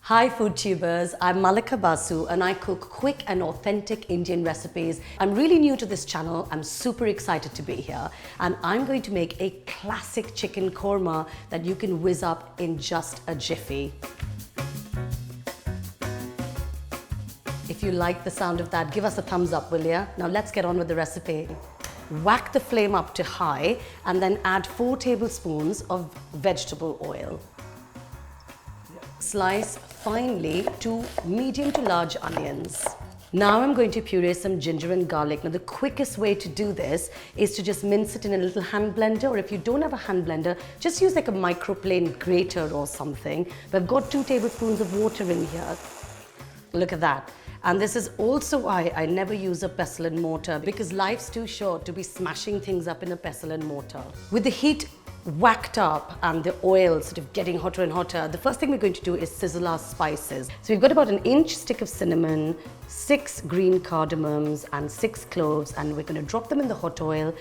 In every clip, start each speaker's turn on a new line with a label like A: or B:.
A: Hi FoodTubers, I'm Mallika Basu and I cook quick and authentic Indian recipes. I'm really new to this channel, I'm super excited to be here and I'm going to make a classic chicken korma that you can whiz up in just a jiffy. If you like the sound of that, give us a thumbs up, will ya? Now let's get on with the recipe. Whack the flame up to high and then add 4 tablespoons of vegetable oil. Slice finely 2 medium to large onions. Now I'm going to puree some ginger and garlic. Now the quickest way to do this is to just mince it in a little hand blender, or if you don't have a hand blender, just use like a microplane grater or something. But I've got 2 tablespoons of water in here. Look at that. And this is also why I never use a pestle and mortar, because life's too short to be smashing things up in a pestle and mortar. With the heat whacked up and the oil sort of getting hotter and hotter, the first thing we're going to do is sizzle our spices. So we've got about an inch stick of cinnamon, 6 green cardamoms and 6 cloves, and we're going to drop them in the hot oil.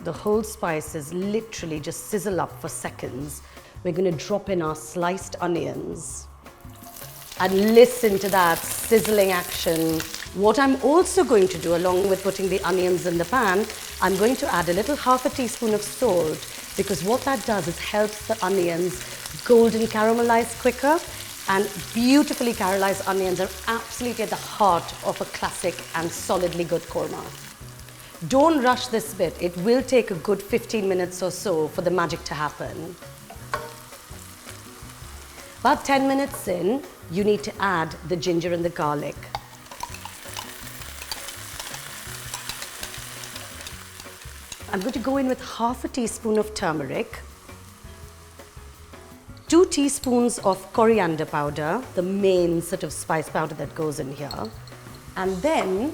A: The whole spices literally just sizzle up for seconds. We're going to drop in our sliced onions. And listen to that sizzling action. What I'm also going to do, along with putting the onions in the pan, I'm going to add a little half a teaspoon of salt, because what that does is helps the onions golden caramelize quicker, and beautifully caramelized onions are absolutely at the heart of a classic and solidly good korma. Don't rush this bit. It will take a good 15 minutes or so for the magic to happen. About 10 minutes in, you need to add the ginger and the garlic. I'm going to go in with half a teaspoon of turmeric, 2 teaspoons of coriander powder, the main sort of spice powder that goes in here, and then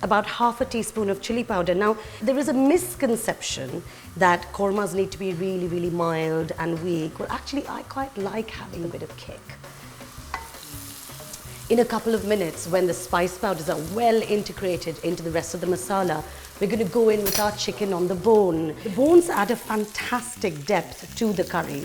A: about half a teaspoon of chili powder. Now, there is a misconception that kormas need to be really, really mild and weak. Well, actually, I quite like having a bit of kick. In a couple of minutes, when the spice powders are well integrated into the rest of the masala, we're going to go in with our chicken on the bone. The bones add a fantastic depth to the curry.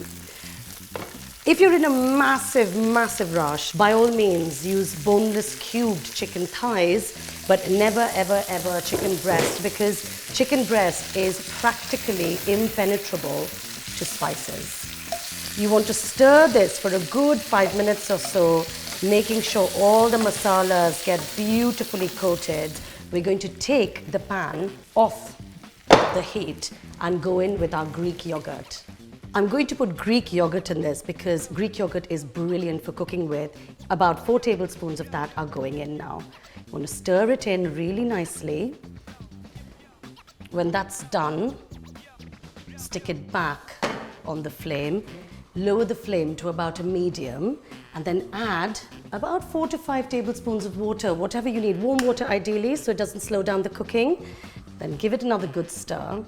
A: If you're in a massive, massive rush, by all means use boneless cubed chicken thighs, but never, ever, ever chicken breast, because chicken breast is practically impenetrable to spices. You want to stir this for a good 5 minutes or so, making sure all the masalas get beautifully coated. We're going to take the pan off the heat and go in with our Greek yogurt. I'm going to put Greek yogurt in this because Greek yogurt is brilliant for cooking with. About 4 tablespoons of that are going in now. You want to stir it in really nicely. When that's done, stick it back on the flame. Lower the flame to about a medium and then add about 4 to 5 tablespoons of water, whatever you need. Warm water ideally, so it doesn't slow down the cooking. Then give it another good stir.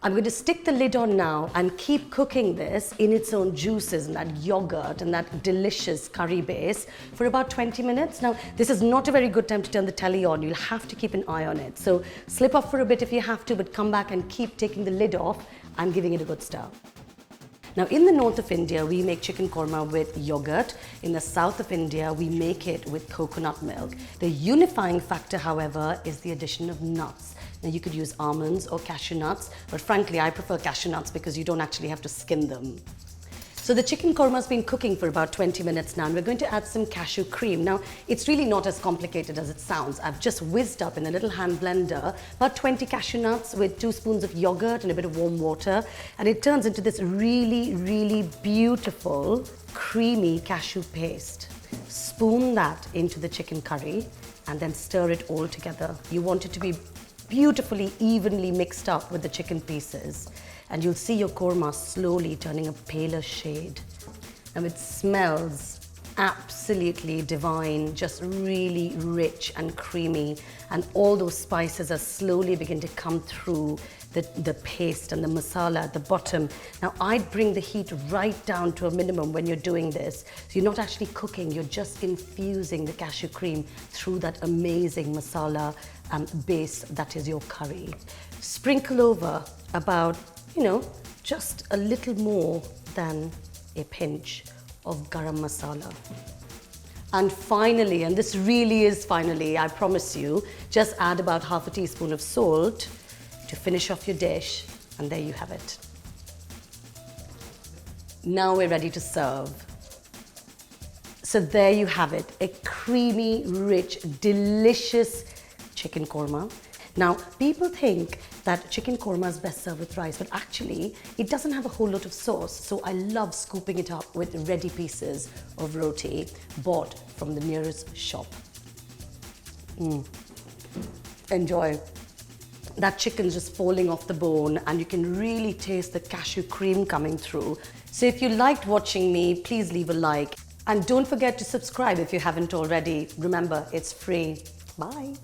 A: I'm going to stick the lid on now and keep cooking this in its own juices and that yogurt and that delicious curry base for about 20 minutes. Now, this is not a very good time to turn the telly on. You'll have to keep an eye on it. So slip off for a bit if you have to, but come back and keep taking the lid off and giving it a good stir. Now, in the north of India, we make chicken korma with yogurt. In the south of India, we make it with coconut milk. The unifying factor, however, is the addition of nuts. Now, you could use almonds or cashew nuts, but frankly, I prefer cashew nuts because you don't actually have to skin them. So the chicken korma has been cooking for about 20 minutes now, and we're going to add some cashew cream. Now, it's really not as complicated as it sounds. I've just whizzed up in a little hand blender about 20 cashew nuts with 2 spoons of yogurt and a bit of warm water, and it turns into this really, really beautiful, creamy cashew paste. Spoon that into the chicken curry and then stir it all together. You want it to be beautifully, evenly mixed up with the chicken pieces. And you'll see your korma slowly turning a paler shade. And it smells absolutely divine, just really rich and creamy. And all those spices are slowly begin to come through the paste and the masala at the bottom. Now, I'd bring the heat right down to a minimum when you're doing this. So you're not actually cooking, you're just infusing the cashew cream through that amazing masala base that is your curry. Sprinkle over about, just a little more than a pinch of garam masala. And finally, and this really is finally, I promise you, just add about half a teaspoon of salt to finish off your dish, and there you have it. Now we're ready to serve. So there you have it, a creamy, rich, delicious chicken korma. Now, people think that chicken korma is best served with rice, but actually, it doesn't have a whole lot of sauce. So I love scooping it up with ready pieces of roti bought from the nearest shop. Enjoy. That chicken's just falling off the bone, and you can really taste the cashew cream coming through. So if you liked watching me, please leave a like. And don't forget to subscribe if you haven't already. Remember, it's free. Bye.